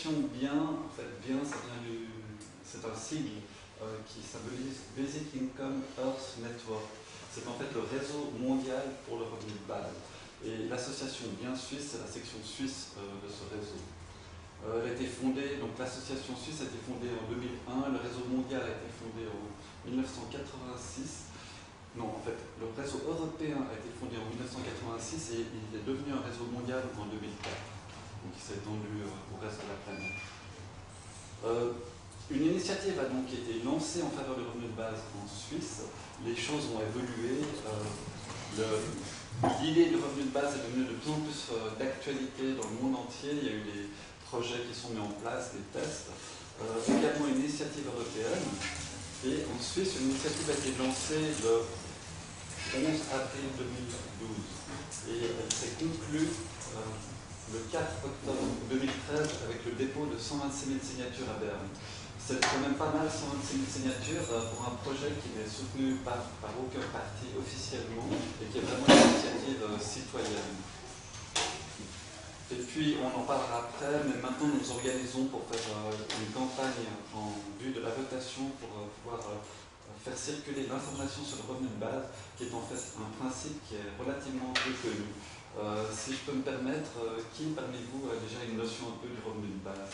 l'association BIEN, en fait, BIEN, c'est un sigle qui symbolise Basic Income Earth Network. C'est en fait le réseau mondial pour le revenu de base. Et l'association BIEN Suisse, c'est la section suisse de ce réseau. Elle a été fondée, donc l'association suisse a été fondée en 2001, le réseau mondial a été fondé en 1986. Non, en fait, le réseau européen a été fondé en 1986 et il est devenu un réseau mondial en 2004. Donc il s'est étendu au reste de la planète. Une initiative a donc été lancée en faveur du revenu de base en Suisse. Les choses ont évolué. L'idée du revenu de base est devenue de plus en plus d'actualité dans le monde entier. Il y a eu des projets qui sont mis en place, des tests. Également une initiative européenne. Et en Suisse, une initiative a été lancée le 11 avril 2012. Et elle s'est conclue le 4 octobre 2013 avec le dépôt de 126 000 signatures à Berne. C'est quand même pas mal, 126 000 signatures pour un projet qui n'est soutenu par aucun parti officiellement et qui est vraiment une initiative citoyenne. Et puis, on en parlera après, mais maintenant nous nous organisons pour faire une campagne en vue de la votation pour pouvoir faire circuler l'information sur le revenu de base, qui est en fait un principe qui est relativement peu connu. Si je peux me permettre, qui parmi vous a déjà une notion un peu du revenu de base?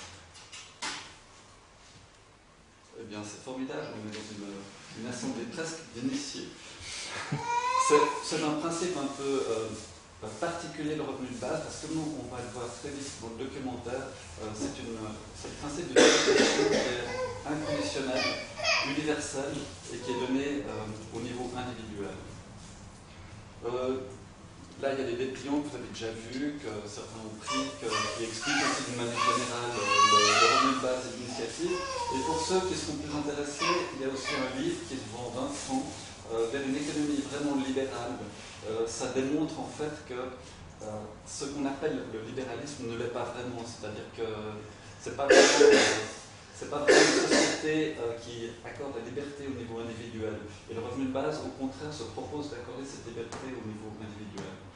Eh bien, c'est formidable, on est dans une assemblée presque d'initiés. C'est un principe un peu particulier, le revenu de base, parce que nous, on va le voir très vite dans le documentaire, c'est le principe d'une allocation qui est inconditionnelle, universelle, et qui est donnée au niveau individuel. Là, il y a des dépliants que vous avez déjà vus, que certains ont pris, qui expliquent aussi d'une manière générale le revenu de base et l'initiative. Et pour ceux qui seront plus intéressés, il y a aussi un livre qui se vend 20 francs, vers une économie vraiment libérale. Ça démontre en fait que ce qu'on appelle le libéralisme ne l'est pas vraiment. C'est-à-dire que c'est pas vraiment une société qui accorde la liberté au niveau individuel. Et le revenu de base, au contraire, se propose d'accorder cette liberté au niveau individuel.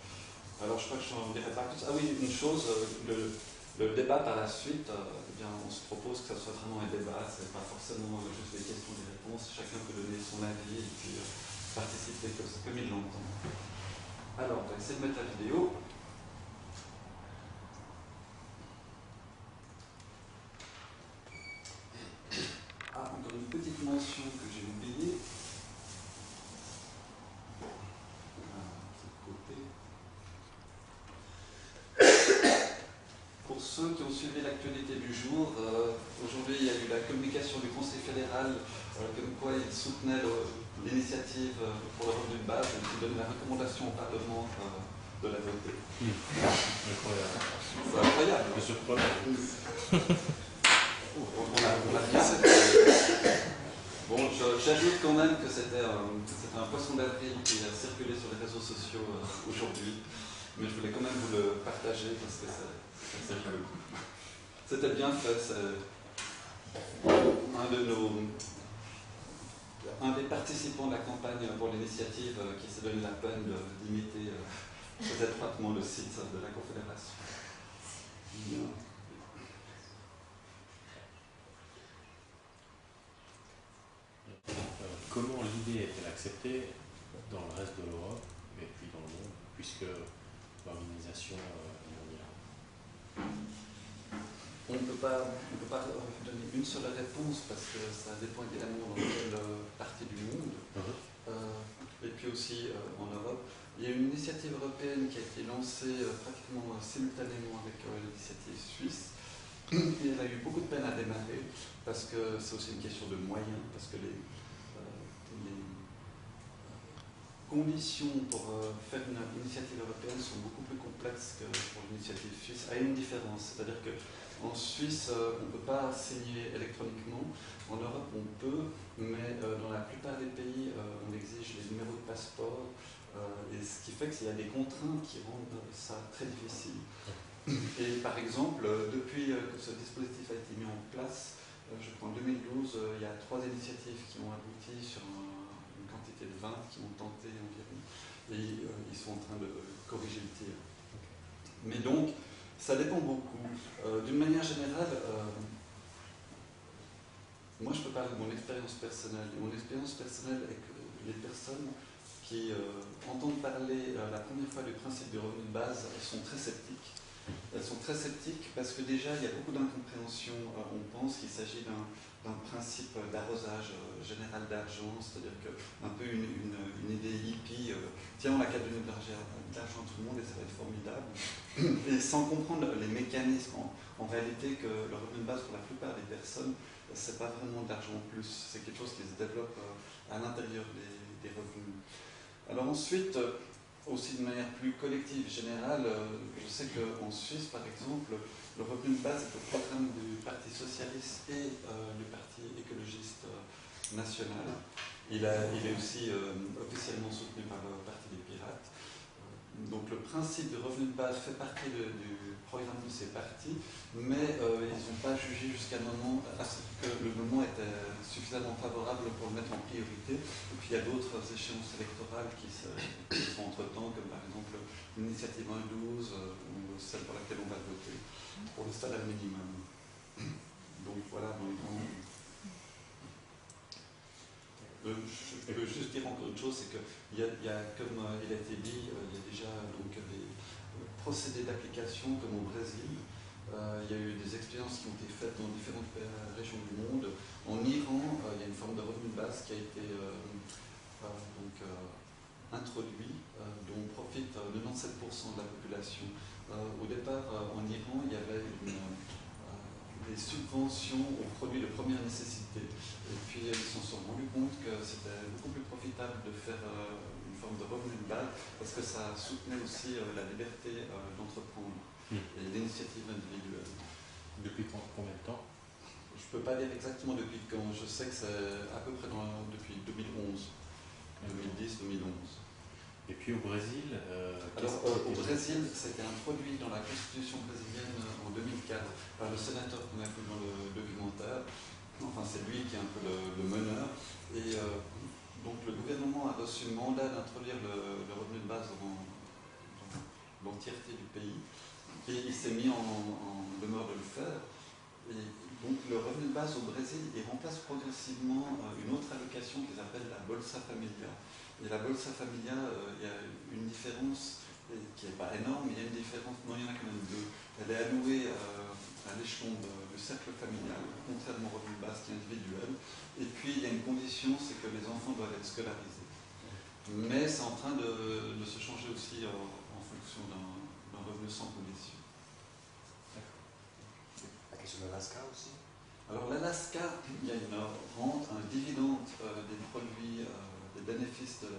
Alors, je crois que je n'en dirai pas plus. Ah oui, une chose, le débat par la suite, eh bien, on se propose que ça soit vraiment un débat, ce n'est pas forcément juste des questions et des réponses, chacun peut donner son avis et puis participer comme il l'entend. Alors, on va essayer de mettre la vidéo. Ah, encore une petite mention que j'ai oubliée. Pour ceux qui ont suivi l'actualité du jour, aujourd'hui il y a eu la communication du Conseil fédéral comme quoi il soutenait l'initiative pour le revenu de base et qui donnait la recommandation au Parlement de la voter. Incroyable. C'est incroyable. C'est surprenant. On a bien fait. Bon, j'ajoute quand même que c'était un poisson d'avril qui a circulé sur les réseaux sociaux aujourd'hui, mais je voulais quand même vous le partager parce que c'est rigolo. C'était bien fait, c'est un des participants de la campagne pour l'initiative qui s'est donné la peine d'imiter très étroitement le site de la Confédération. Bien. Comment l'idée est-elle acceptée dans le reste de l'Europe et puis dans le monde, puisque l'organisation est mondiale? On ne peut pas donner une seule réponse parce que ça dépend évidemment dans quelle partie du monde. Et puis aussi en Europe. Il y a une initiative européenne qui a été lancée pratiquement simultanément avec l'initiative suisse. Et elle a eu beaucoup de peine à démarrer parce que c'est aussi une question de moyens, parce que les conditions pour faire une initiative européenne sont beaucoup plus complexes que pour l'initiative suisse, à une différence. C'est-à-dire qu'en Suisse, on ne peut pas signer électroniquement. En Europe, on peut, mais dans la plupart des pays, on exige les numéros de passeport, et ce qui fait qu'il y a des contraintes qui rendent ça très difficile. Et par exemple, depuis que ce dispositif a été mis en place, je crois en 2012, il y a 3 initiatives qui ont abouti sur une quantité de 20 qui ont tenté environ. Et ils sont en train de corriger le tir. Mais donc, Ça dépend beaucoup. D'une manière générale, moi je peux parler de mon expérience personnelle. Et mon expérience personnelle est que les personnes qui entendent parler la première fois du principe du revenu de base, elles sont très sceptiques. Elles sont très sceptiques parce que déjà il y a beaucoup d'incompréhension. On pense qu'il s'agit d'un principe d'arrosage général d'argent, c'est-à-dire qu'un peu une idée hippie, tiens on a qu'à donner de l'argent à tout le monde et ça va être formidable. Et sans comprendre les mécanismes en réalité que le revenu de base pour la plupart des personnes, c'est pas vraiment de l'argent en plus, c'est quelque chose qui se développe à l'intérieur des revenus. Alors ensuite, aussi de manière plus collective, générale, je sais qu'en Suisse, par exemple, le revenu de base est au programme du Parti socialiste et du Parti écologiste national. Il est aussi officiellement soutenu par le Parti des Pirates. Donc le principe du revenu de base fait partie du programme de ces partis, mais ils n'ont pas jugé jusqu'à un moment que le moment était suffisamment favorable pour le mettre en priorité. Et puis il y a d'autres échéances électorales qui sont entre-temps, comme par exemple l'initiative 1.12 ou celle pour laquelle on va voter pour le salaire minimum. Donc voilà, dans les grands... Je peux juste dire encore une chose, c'est qu'il y a, comme il a été dit, il y a déjà donc, des procédés d'application comme au Brésil. Il y a eu des expériences qui ont été faites dans différentes régions du monde. En Iran, il y a une forme de revenu de base qui a été introduit, dont profite 97% de la population. Au départ, en Iran, il y avait des subventions aux produits de première nécessité. Et puis ils se sont rendus compte que c'était beaucoup plus profitable de faire une forme de revenu de base parce que ça soutenait aussi la liberté d'entreprendre et l'initiative individuelle. Depuis combien de temps? Je ne peux pas dire exactement depuis quand. Je sais que c'est à peu près depuis 2011. 2010-2011. Et puis au Brésil Alors, au Brésil, c'était introduit dans la constitution brésilienne en 2004 par le sénateur qu'on a vu dans le documentaire. Enfin, c'est lui qui est un peu le meneur. Et donc, le gouvernement a reçu le mandat d'introduire le revenu de base dans l'entièreté du pays. Et il s'est mis en demeure de le faire. Et donc, le revenu de base au Brésil, il remplace progressivement une autre allocation qu'ils appellent la Bolsa Familia. Et la Bolsa Familia, il y a une différence qui n'est pas énorme, mais il y a une différence, non, il y en a quand même deux. Elle est allouée à l'échelon du cercle familial, contrairement au revenu de base qui est individuel. Et puis il y a une condition, c'est que les enfants doivent être scolarisés. Mais c'est en train de se changer aussi en fonction d'un revenu sans condition. La question de l'Alaska aussi? Alors l'Alaska, il y a une rente, un dividende des produits, des bénéfices de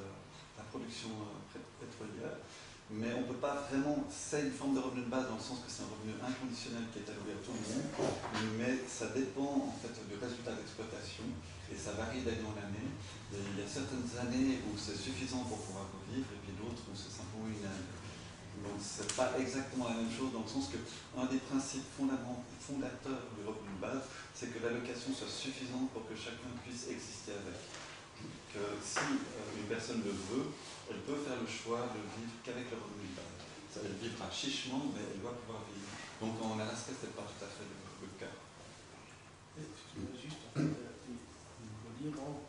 la production pétrolière, mais on ne peut pas vraiment, c'est une forme de revenu de base dans le sens que c'est un revenu inconditionnel qui est alloué à tout le monde, mais ça dépend en fait du résultat d'exploitation et ça varie d'année en année. Et il y a certaines années où c'est suffisant pour pouvoir vivre et puis d'autres où c'est simplement une année. Donc ce n'est pas exactement la même chose dans le sens qu'un des principes fondateurs du revenu de base, c'est que l'allocation soit suffisante pour que chacun puisse exister avec. Que si une personne le veut, elle peut faire le choix de vivre qu'avec le revenu de base. Ça, elle vivra chichement, mais elle doit pouvoir vivre. Donc en Alaska, ce n'est pas tout à fait le cas. Juste, en fait, l'Iran,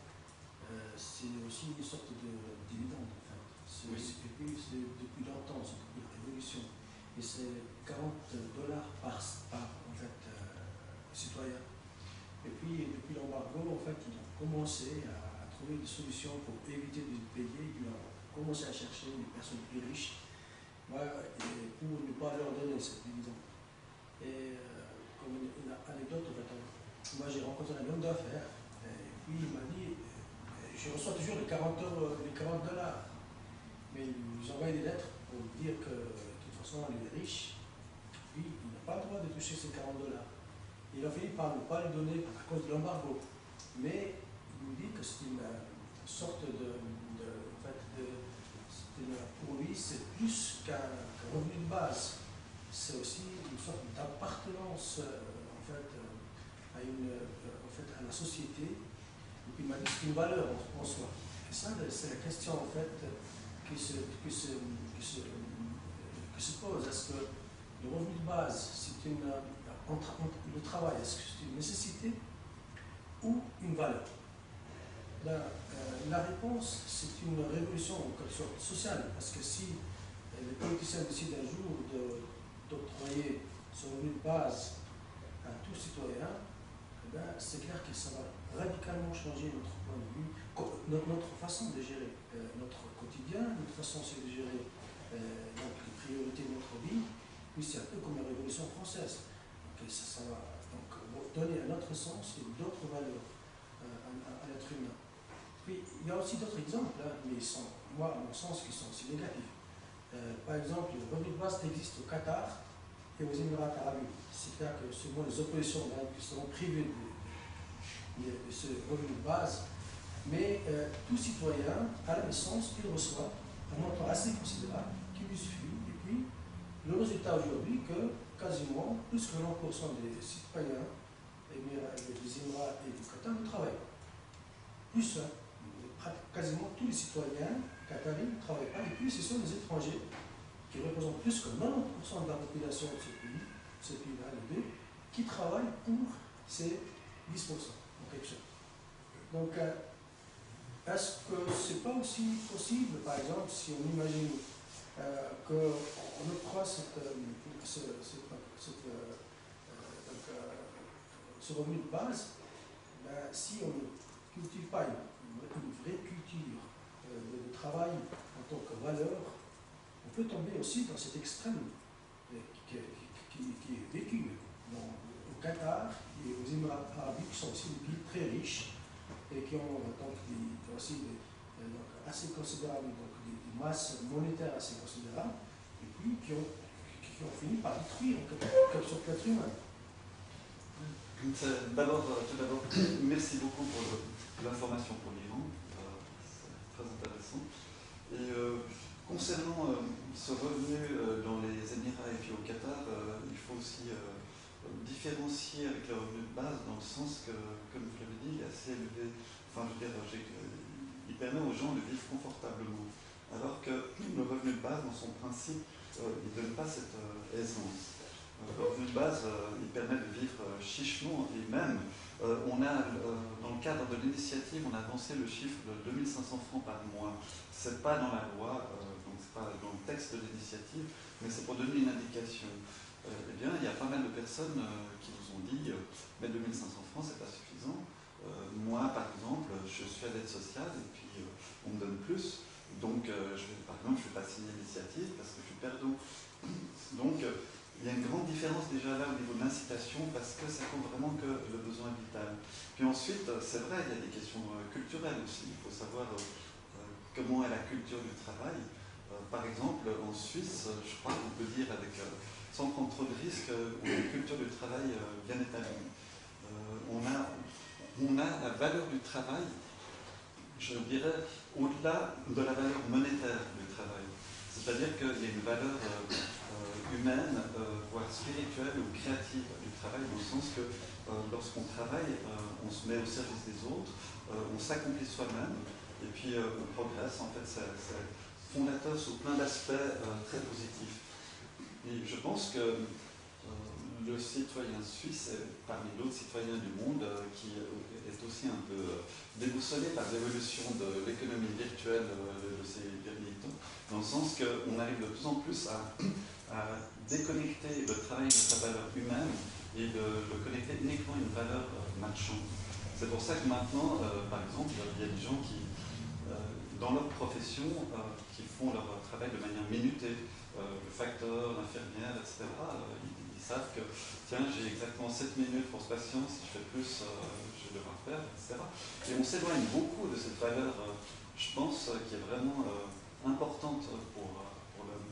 c'est aussi une sorte de dividende, en fait. Oui. Et puis, c'est depuis longtemps, c'est depuis la révolution. Et c'est $40 par en fait, citoyen. Et puis, depuis l'embargo, en fait, ils ont commencé à trouver des solutions pour éviter de payer. Ils ont commencé à chercher des personnes plus riches pour ne pas leur donner cette dividende. Et comme une anecdote, en fait, moi j'ai rencontré un homme d'affaires, et puis il m'a dit, je reçois toujours les $40, mais il nous envoie des lettres pour dire que de toute façon il est riche, puis il n'a pas le droit de toucher ces $40. Il a fini par ne pas le donner à cause de l'embargo, mais il nous dit que c'est une sorte pour lui c'est plus qu'un revenu de base, c'est aussi une sorte d'appartenance en fait, à la société, et puis il m'a dit c'est une valeur en soi. Et ça, c'est la question en fait qui se pose. Est-ce que le revenu de base, c'est le travail, est-ce que c'est une nécessité ou une valeur? La réponse, c'est une révolution en quelque sorte sociale, parce que si les politiciens décident un jour d'octroyer ce revenu de base à tout citoyen, eh bien, c'est clair que ça va radicalement changer notre point de vue, notre façon de gérer notre quotidien, notre façon aussi de gérer donc les priorités de notre vie. Puis c'est un peu comme la Révolution française. Donc, ça va donc donner un autre sens et d'autres valeurs à l'être humain. Puis il y a aussi d'autres exemples, hein, mais ils sont, moi, à mon sens, qui sont aussi négatifs. Par exemple, le revenu de base existe au Qatar et aux Émirats arabes unis. C'est-à-dire que souvent les oppositions seront privées de ce revenu de base, mais tout citoyen, à la naissance, il reçoit un montant assez considérable qui lui suffit. Et puis, le résultat aujourd'hui, que quasiment plus que 90% des citoyens des Émirats et du Qatar ne travaillent pas. Plus, quasiment tous les citoyens qataris ne travaillent pas. Et puis, ce sont les étrangers qui représentent plus que 90% de la population de ce pays-là, les deux, qui travaillent pour ces 10% en quelque sorte. Donc, est-ce que c'est pas aussi possible, par exemple, si on imagine qu'on octroie ce revenu de base, ben, si on ne cultive pas une vraie culture de travail en tant que valeur, on peut tomber aussi dans cet extrême qui est vécu au Qatar et aux Émirats arabes unis, qui sont aussi des pays très riches et qui ont donc aussi assez considérables, donc des masses monétaires assez considérables, et puis qui ont fini par détruire quelque sorte l'être humain. Tout d'abord, merci beaucoup pour l'information pour l'Iran, c'est très intéressant. Et concernant ce revenu dans les Émirats et puis au Qatar, il faut aussi différencier avec le revenu de base dans le sens que, comme vous l'avez dit, il est assez élevé. Enfin, je veux dire, il permet aux gens de vivre confortablement. Alors que le revenu de base, dans son principe, il ne donne pas cette aisance. Le revenu de base, il permet de vivre chichement et même, on a, dans le cadre de l'initiative, on a avancé le chiffre de 2500 francs par mois. Ce n'est pas dans la loi, donc ce n'est pas dans le texte de l'initiative, mais c'est pour donner une indication. Eh bien, il y a pas mal de personnes qui nous ont dit mais 2500 francs, c'est pas suffisant. Moi, par exemple, je suis à l'aide sociale et puis on me donne plus. Donc, par exemple, je ne vais pas signer l'initiative parce que je suis perdant. Donc, il y a une grande différence déjà là au niveau de l'incitation parce que ça compte vraiment que le besoin vital. Puis ensuite, c'est vrai, il y a des questions culturelles aussi. Il faut savoir comment est la culture du travail. Par exemple, en Suisse, je crois qu'on peut dire sans prendre trop de risques, on a une culture du travail bien établie. On a la valeur du travail, je dirais, au-delà de la valeur monétaire du travail. C'est-à-dire qu'il y a une valeur humaine, voire spirituelle ou créative du travail, dans le sens que lorsqu'on travaille, on se met au service des autres, on s'accomplit soi-même, et puis on progresse. En fait, c'est fondateur sous plein d'aspects très positifs. Et je pense que le citoyen suisse, parmi d'autres citoyens du monde, qui est aussi un peu déboussolé par l'évolution de l'économie virtuelle de ces derniers temps, dans le sens qu'on arrive de plus en plus à déconnecter le travail de sa valeur humaine et de le connecter uniquement à une valeur marchande. C'est pour ça que maintenant, par exemple, il y a des gens qui, dans leur profession, qui font leur travail de manière minutée, le facteur, l'infirmière, etc., ils savent que, tiens, j'ai exactement 7 minutes pour ce patient, si je fais plus, je vais devoir faire, etc. Et on s'éloigne beaucoup de cette valeur, je pense, qui est vraiment importante pour l'homme.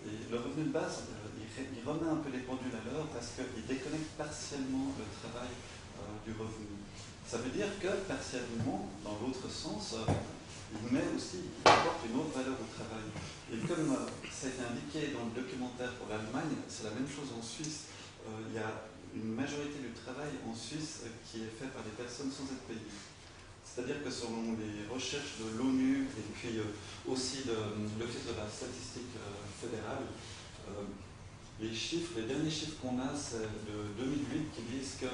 Et le revenu de base, il remet un peu les pendules à l'heure parce qu'il déconnecte partiellement le travail du revenu. Ça veut dire que, partiellement, dans l'autre sens, il apporte une autre valeur au travail. Et comme ça a été indiqué dans le documentaire pour l'Allemagne, c'est la même chose en Suisse. Il y a une majorité du travail en Suisse qui est fait par des personnes sans être payées. C'est-à-dire que selon les recherches de l'ONU et puis aussi de l'Office de la statistique fédérale, les chiffres, les derniers chiffres qu'on a, c'est de 2008 qui disent que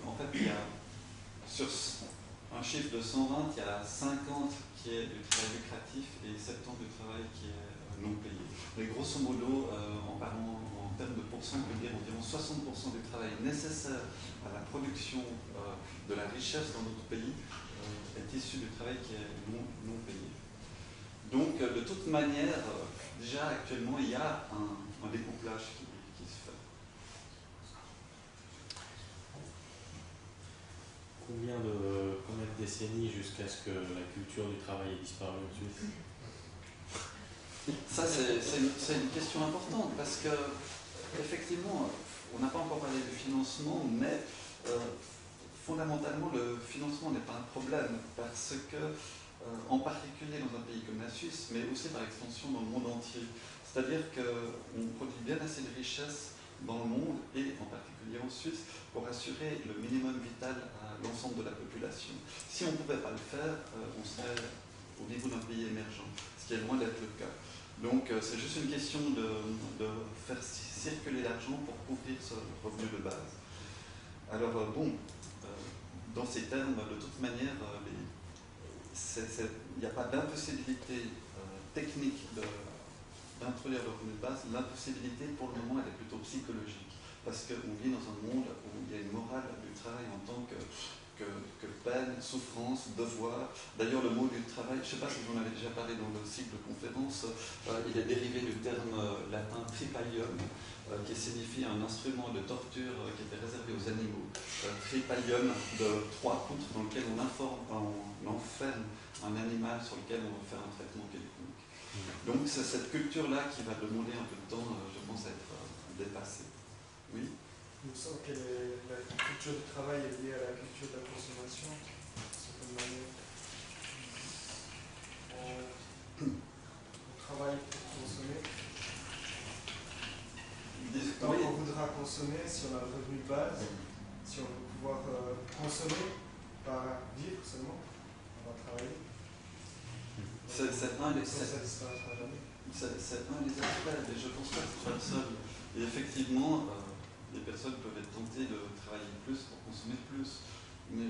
en fait, il y a sur un chiffre de 120, il y a 50 qui est du travail lucratif et 70 du travail qui est non payé. Mais grosso modo, en parlant en termes de pourcent, on peut dire environ 60% du travail nécessaire à la production de la richesse dans notre pays est issu du travail qui est non payé. Donc, de toute manière, déjà actuellement, il y a un découplage qui se fait. Combien de décennies jusqu'à ce que la culture du travail ait disparu en Suisse? Ça, c'est une question importante parce que, effectivement, on n'a pas encore parlé du financement, mais fondamentalement, le financement n'est pas un problème parce que, en particulier dans un pays comme la Suisse, mais aussi par extension dans le monde entier, c'est-à-dire qu'on produit bien assez de richesses dans le monde et en particulier en Suisse pour assurer le minimum vital à l'ensemble de la population. Si on ne pouvait pas le faire, on serait au niveau d'un pays émergent, ce qui est loin d'être le cas. Donc c'est juste une question de faire circuler l'argent pour couvrir ce revenu de base. Alors dans ces termes, de toute manière, il n'y a pas d'impossibilité technique d'introduire le revenu de base. L'impossibilité, pour le moment, elle est plutôt psychologique. Parce qu'on vit dans un monde où il y a une morale du travail en tant que peine, souffrance, devoir. D'ailleurs, le mot du travail, je ne sais pas si vous en avez déjà parlé dans le cycle de conférence, il est dérivé du terme latin tripalium, qui signifie un instrument de torture qui était réservé aux animaux. Tripalium de 3 poutres dans lequel on enferme un animal sur lequel on va faire un traitement quelconque. Donc c'est cette culture-là qui va demander un peu de temps, je pense, à être dépassée. Oui. Il me semble que la culture du travail est liée à la culture de la consommation, d'une certaine manière. On travaille pour consommer. Tant qu'on voudra consommer, si on a le revenu de base, si on veut pouvoir consommer, pas vivre seulement, on va travailler. C'est un des aspects, et je pense pas que ce soit le seul. Et effectivement, les personnes peuvent être tentées de travailler plus pour consommer plus. Mais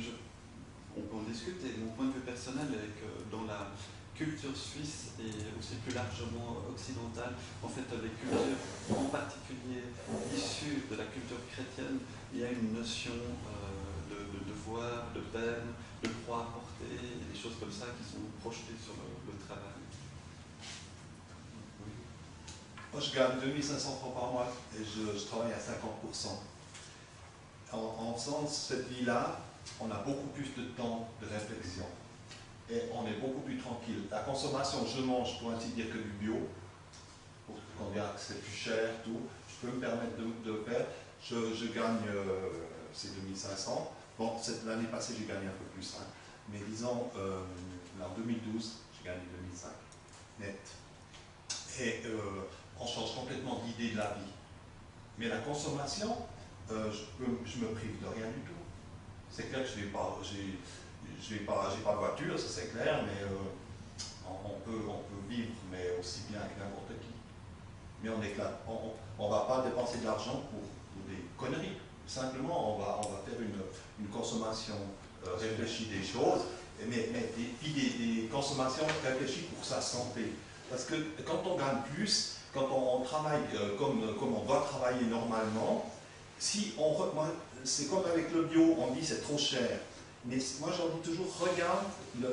on peut en discuter. Mon point de vue personnel est que dans la culture suisse et aussi plus largement occidentale, en fait, les cultures en particulier issues de la culture chrétienne, il y a une notion de devoir, de peine, de croix à porter, et des choses comme ça qui sont projetées sur le travail. Oui. Moi, je gagne 2500 francs par mois et je travaille à 50%. En faisant cette vie-là, on a beaucoup plus de temps de réflexion et on est beaucoup plus tranquille. La consommation, je mange pour ainsi dire que du bio, pour qu'on dise que c'est plus cher, tout. Je peux me permettre de faire. Je gagne ces 2500. Bon, l'année passée, j'ai gagné un peu plus. Hein. Mais disons, en 2012, j'ai gagné 2005 net. Et on change complètement d'idée de la vie. Mais la consommation, je me prive de rien du tout. C'est clair que je n'ai pas de voiture, ça c'est clair, mais on peut vivre, mais aussi bien que n'importe qui. Mais on éclate. On ne va pas dépenser de l'argent pour des conneries. Simplement, on va faire une consommation réfléchie des choses, mais des consommations réfléchies pour sa santé. Parce que quand on gagne plus, quand on travaille comme on doit travailler normalement, c'est comme avec le bio, on dit c'est trop cher. Mais moi j'en dis toujours, regarde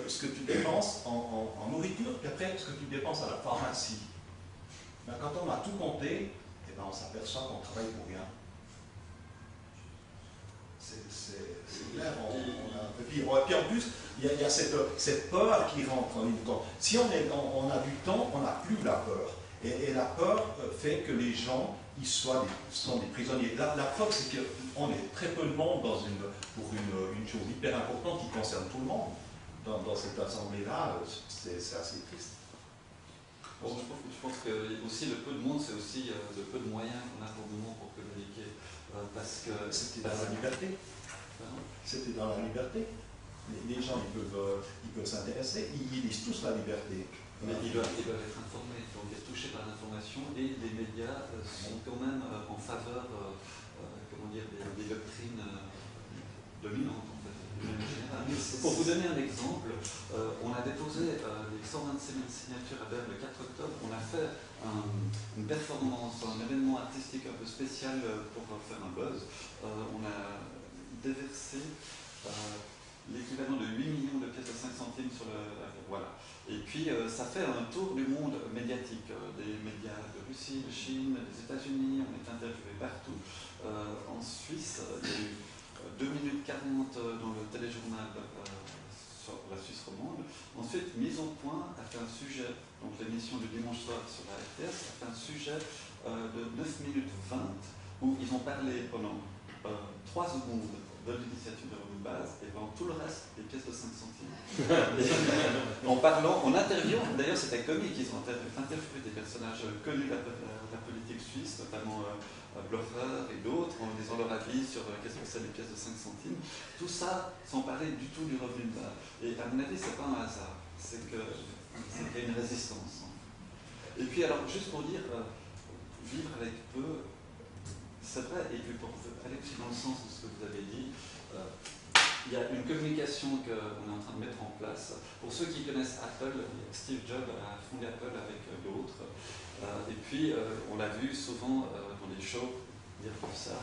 ce que tu dépenses en nourriture, puis après ce que tu dépenses à la pharmacie. Ben, quand on a tout compté, eh ben, on s'aperçoit qu'on travaille pour rien. C'est clair. Et puis en plus, il y a cette peur qui rentre en ligne de compte. Si on a du temps, on n'a plus la peur. Et la peur fait que les gens sont des prisonniers. La preuve, c'est qu'on est très peu de monde pour une chose hyper importante qui concerne tout le monde. Dans cette assemblée-là, c'est assez triste. Bon, je pense que aussi le peu de monde, c'est aussi le peu de moyens qu'on a pour le moment pour communiquer. Parce que c'était dans la liberté. C'était dans la liberté. Les gens, ils peuvent s'intéresser. Ils disent tous la liberté. Mais ils doivent être informés, donc être touchés par l'information, et les médias sont quand même en faveur comment dire, des doctrines dominantes en fait, de manière générale. Pour vous donner un exemple, on a déposé les 126 000 signatures à Berne le 4 octobre, on a fait une performance, un événement artistique un peu spécial pour faire un buzz. On a déversé l'équivalent de 8 millions de pièces de 5 centimes sur le... Voilà. Et puis ça fait un tour du monde médiatique, des médias de Russie, de Chine, des États-Unis, on est interviewé partout. En Suisse, il y a eu 2 minutes 40 dans le téléjournal sur la Suisse romande. Ensuite, Mise au point a fait un sujet, donc l'émission du dimanche soir sur la RTS, a fait un sujet de 9 minutes 20 où ils ont parlé pendant 3 secondes de l'initiative de revenu de base et pendant tout le reste des pièces de 5 centimes. En interviewant, d'ailleurs c'était comique, ils ont interviewé des personnages connus de la politique suisse, notamment Blocher et d'autres, en disant leur avis sur qu'est-ce que c'est les pièces de 5 centimes. Tout ça sans parler du tout du revenu de base. Et à mon avis, c'est pas un hasard, c'est qu'il y a une résistance. Et puis alors, juste pour dire, vivre avec peu, c'est vrai, et puis pour aller aussi dans le sens de ce que vous avez dit, il y a une communication qu'on est en train de mettre en place. Pour ceux qui connaissent Apple, Steve Jobs a fondé Apple avec d'autres. Et puis, on l'a vu souvent dans les shows dire comme ça,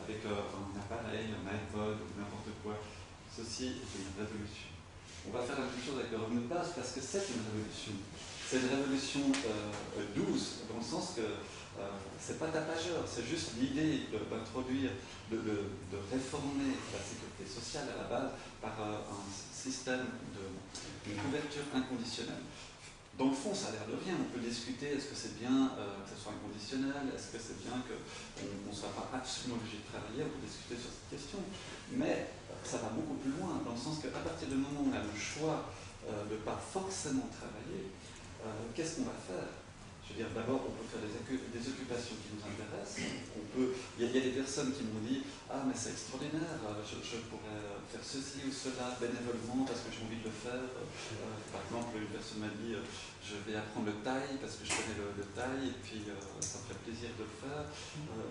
avec un appareil, un iPod ou n'importe quoi. Ceci est une révolution. On va faire la même chose avec le revenu de base parce que c'est une révolution. C'est une révolution douce, dans le sens que c'est pas tapageur, c'est juste l'idée d'introduire, de réformer la sécurité sociale à la base par un système d'une couverture inconditionnelle. Dans le fond, ça a l'air de rien. On peut discuter, est-ce que c'est bien que ce soit inconditionnel, est-ce que c'est bien qu'on ne soit pas absolument obligé de travailler, on peut discuter sur cette question. Mais ça va beaucoup plus loin, dans le sens qu'à partir du moment où on a le choix de ne pas forcément travailler, qu'est-ce qu'on va faire? Je veux dire, d'abord, on peut faire des occupations qui nous intéressent. Il y a des personnes qui m'ont dit « Ah, mais c'est extraordinaire, je pourrais faire ceci ou cela bénévolement parce que j'ai envie de le faire. » Par exemple, une personne m'a dit « Je vais apprendre le taille parce que je connais le taille et puis ça me ferait plaisir de le faire. »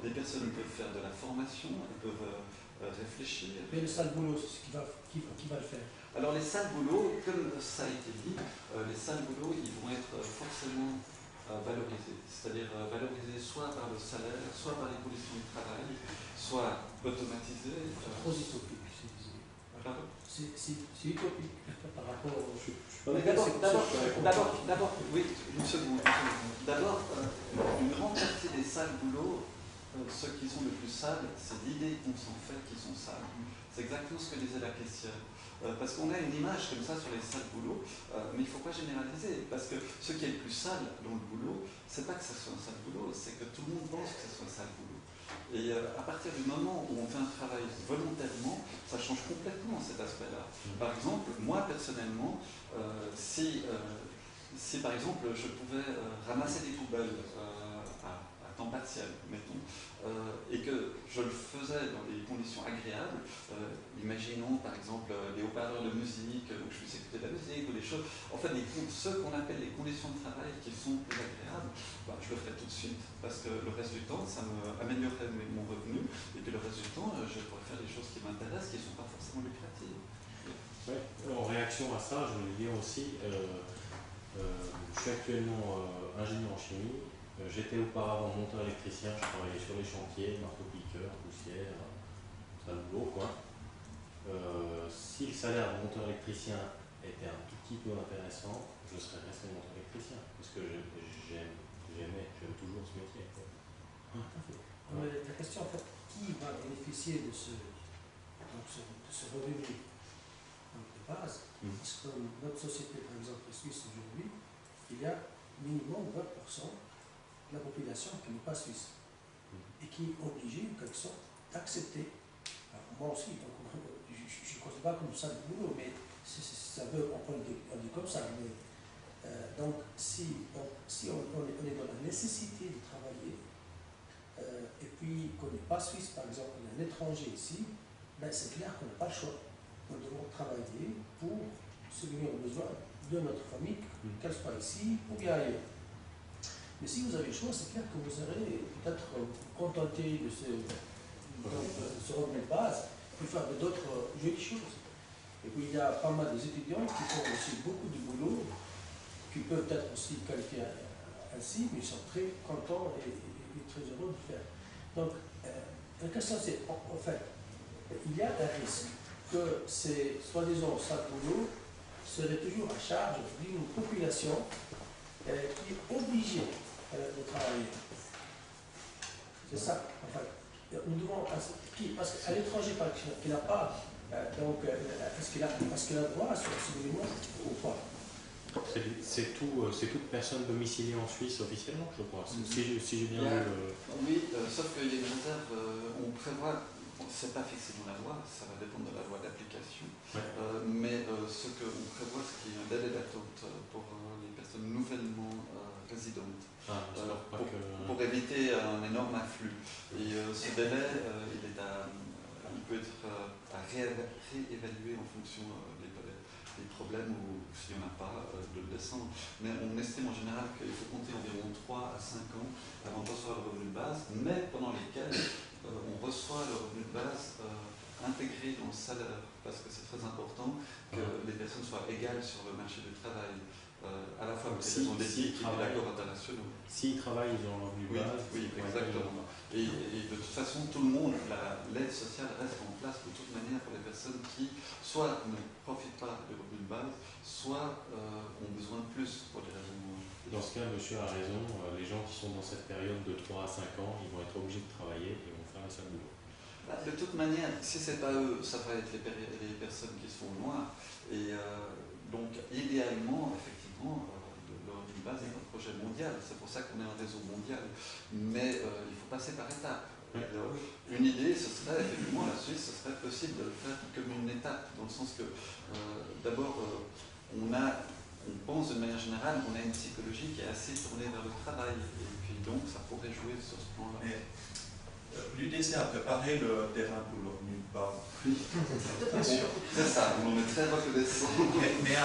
Des personnes peuvent faire de la formation, elles peuvent réfléchir. Mais le sale boulot, c'est qui va le faire? Alors les sales boulots, comme ça a été dit, les sales boulots, ils vont être forcément valorisés. C'est-à-dire valorisés soit par le salaire, soit par les conditions de travail, soit automatisés. C'est trop utopique. C'est utopique par rapport au... D'abord, oui, une seconde. D'abord, une grande partie des sales boulots, ceux qui sont les plus sales, c'est l'idée qu'on s'en fait qui sont sales. C'est exactement ce que disait la caissière. Parce qu'on a une image comme ça sur les sales boulots, mais il ne faut pas généraliser, parce que ce qui est le plus sale dans le boulot, c'est pas que ce soit un sale boulot, c'est que tout le monde pense que ce soit un sale boulot. Et à partir du moment où on fait un travail volontairement, ça change complètement cet aspect-là. Par exemple, moi personnellement, si par exemple je pouvais ramasser des poubelles à temps partiel, mettons, et que je le faisais dans des conditions agréables, imaginons par exemple des haut-parleurs de musique, où je puisse écouter de la musique, ou des choses, en fait ce qu'on appelle les conditions de travail qui sont plus agréables, je le ferai tout de suite, parce que le reste du temps, ça me améliorerait mon revenu, et puis le reste du temps, je pourrais faire des choses qui m'intéressent, qui ne sont pas forcément lucratives. Ouais. En réaction à ça, je voulais dire aussi, je suis actuellement ingénieur en chimie. J'étais auparavant monteur électricien, je travaillais sur les chantiers, marteau-piqueur, poussière, sale boulot quoi. Si le salaire de monteur électricien était un tout petit peu intéressant, je serais resté monteur électricien, parce que j'aime toujours ce métier. Quoi. Mais la question en fait, qui va bénéficier de ce revenu de base? Parce que dans notre société, par exemple, en Suisse aujourd'hui, il y a minimum 20% de la population qui n'est pas suisse et qui est obligée, en quelque sorte, d'accepter. Moi aussi, donc, je ne considère pas comme ça le boulot, mais ça veut, on dit comme ça. Mais, donc, si on est dans la nécessité de travailler, et puis qu'on n'est pas suisse, par exemple, on est un étranger ici, ben c'est clair qu'on n'a pas le choix. Nous devons travailler pour ceux qui ont besoin de notre famille, qu'elle soit ici ou bien ailleurs. Mais si vous avez le choix, c'est clair que vous serez peut-être contenté de ce revenu de base, puis faire d'autres jolies choses. Et puis il y a pas mal d'étudiants qui font aussi beaucoup de boulot, qui peuvent être aussi qualifiés ainsi, mais ils sont très contents et très heureux de le faire. Donc, la question c'est, en fait, il y a un risque que ces soi-disant sacs boulot seraient toujours à charge d'une population qui est obligée de travailler. C'est ça, en fait. Nous devons, parce qu'à l'étranger, par exemple, qui n'a pas, est-ce qu'il a droit à ce minimum ou pas? C'est toute personne domiciliée en Suisse officiellement, je crois. Si j'ai bien vu. Oui, sauf qu'il y a une réserve, on prévoit, c'est pas fixé dans la loi, ça va dépendre de la loi d'application, mais ce qu'on prévoit, c'est qu'il y ait un délai d'attente pour les personnes nouvellement résidentes, pour éviter un énorme afflux. Et ce délai, il peut être à réévaluer en fonction des problèmes ou s'il n'y en a pas, de le descendre. Mais on estime en général qu'il faut compter environ 3 à 5 ans avant de recevoir le revenu de base, mais pendant lesquels on reçoit le revenu de base intégré dans le salaire, parce que c'est très important que les personnes soient égales sur le marché du travail, à la fois pour les raisons d'éthique et d'accords internationaux. S'ils travaillent, ils ont un revenu de base. Oui, exactement. Et de toute façon, tout le monde, l'aide sociale reste en place de toute manière pour les personnes qui soit ne profitent pas du revenu de base, soit ont besoin de plus pour des raisons. Dans ce cas, monsieur a raison, les gens qui sont dans cette période de 3 à 5 ans, ils vont être obligés de travailler et vont faire un sale boulot. De toute manière, si ce n'est pas eux, ça va être les personnes qui sont loin. Et donc, idéalement, effectivement, le revenu de base est un projet mondial. C'est pour ça qu'on est un réseau mondial. Mais il faut passer par étapes. Une idée, ce serait, effectivement, la Suisse, ce serait possible de le faire comme une étape, dans le sens que, d'abord, on pense d'une manière générale, on a une psychologie qui est assez tournée vers le travail. Et puis donc, ça pourrait jouer sur ce plan-là. L'UDC a préparé le terrain pour le revenu de base. Oui, c'est ça, on en est très reconnaissant. Mais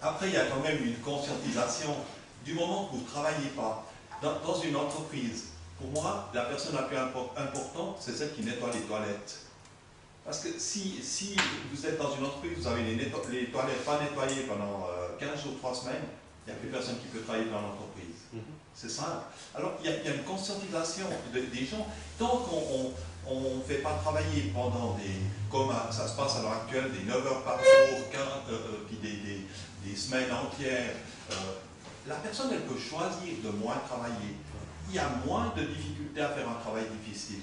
après, il y a quand même une conscientisation. Du moment que vous ne travaillez pas dans une entreprise, pour moi, la personne la plus importante, c'est celle qui nettoie les toilettes. Parce que si vous êtes dans une entreprise, vous avez les toilettes pas nettoyées pendant 15 jours, 3 semaines, il n'y a plus personne qui peut travailler dans l'entreprise. C'est simple. Alors, il y a une conscientisation des gens. Tant qu'on ne fait pas travailler pendant comme ça se passe à l'heure actuelle, des 9 heures par jour, puis des semaines entières, la personne, elle peut choisir de moins travailler. Il y a moins de difficultés à faire un travail difficile.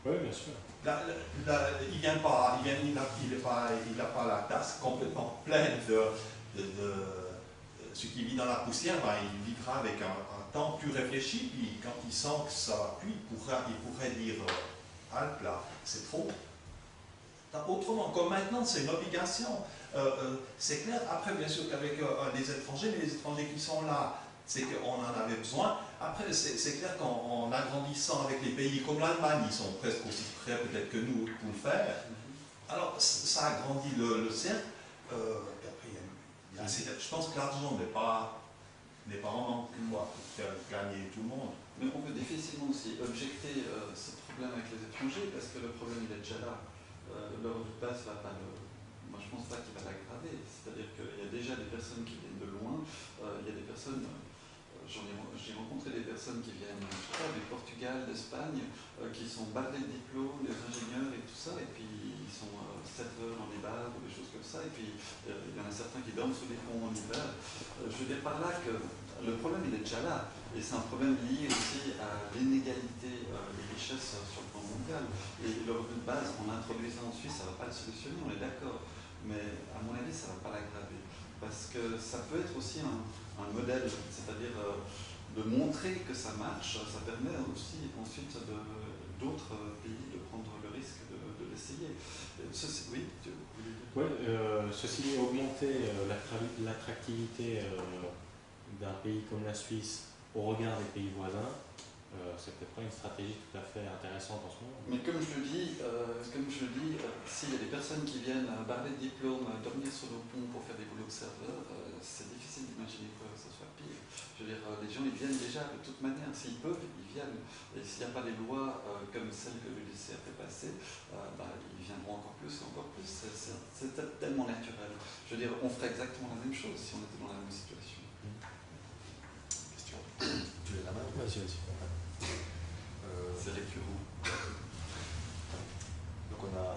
Oui, bien sûr. Il n'a pas la tasse complètement pleine de ce qui vit dans la poussière, il vivra avec un temps plus réfléchi, puis quand il sent que ça va plus, il pourrait dire halte là, c'est trop. Autrement, comme maintenant c'est une obligation, c'est clair, après bien sûr qu'avec les étrangers, mais les étrangers qui sont là, c'est qu'on en avait besoin. Après, c'est clair qu'en agrandissant avec les pays comme l'Allemagne, ils sont presque aussi prêts peut-être que nous pour le faire. Alors, ça agrandit le cercle. Je pense que l'argent n'est pas en manque pour faire gagner tout le monde. Mais on peut difficilement aussi objecter ce problème avec les étrangers parce que le problème il est déjà là. Le revenu de base va pas moi je pense pas qu'il va l'aggraver. C'est-à-dire qu'il y a déjà des personnes qui viennent de loin, il y a des personnes, j'ai rencontré des personnes qui viennent du Portugal, d'Espagne, qui sont bardés de diplômes, des ingénieurs et tout ça, et puis ils sont 7 heures dans les bars ou des choses comme ça, et puis il y en a certains qui dorment sous les ponts en hiver. Je veux dire par là que le problème il est déjà là, et c'est un problème lié aussi à l'inégalité des richesses sur le plan mondial. Et le revenu de base, en l'introduisant en Suisse, ça ne va pas le solutionner, on est d'accord, mais à mon avis ça ne va pas l'aggraver, parce que ça peut être aussi un modèle, c'est-à-dire de montrer que ça marche, ça permet aussi ensuite d'autres pays de prendre le risque de l'essayer. Oui, ceci dit, augmenter l'attractivité d'un pays comme la Suisse au regard des pays voisins, c'est peut-être pas une stratégie tout à fait intéressante en ce moment. Mais comme je le dis, s'il y a des personnes qui viennent barrer de diplôme, dormir sur le pont pour faire des boulots de serveur, c'est difficile d'imaginer que ce soit pire. Je veux dire, les gens ils viennent déjà de toute manière, s'ils peuvent, ils viennent. Et s'il n'y a pas des lois comme celles que l'UDC a fait passer, ils viendront encore plus et encore plus. C'est tellement naturel. Je veux dire, on ferait exactement la même chose si on était dans la même situation. Question. Tu lèves la main? Vas-y, vas-y. C'est récurrent. Donc on a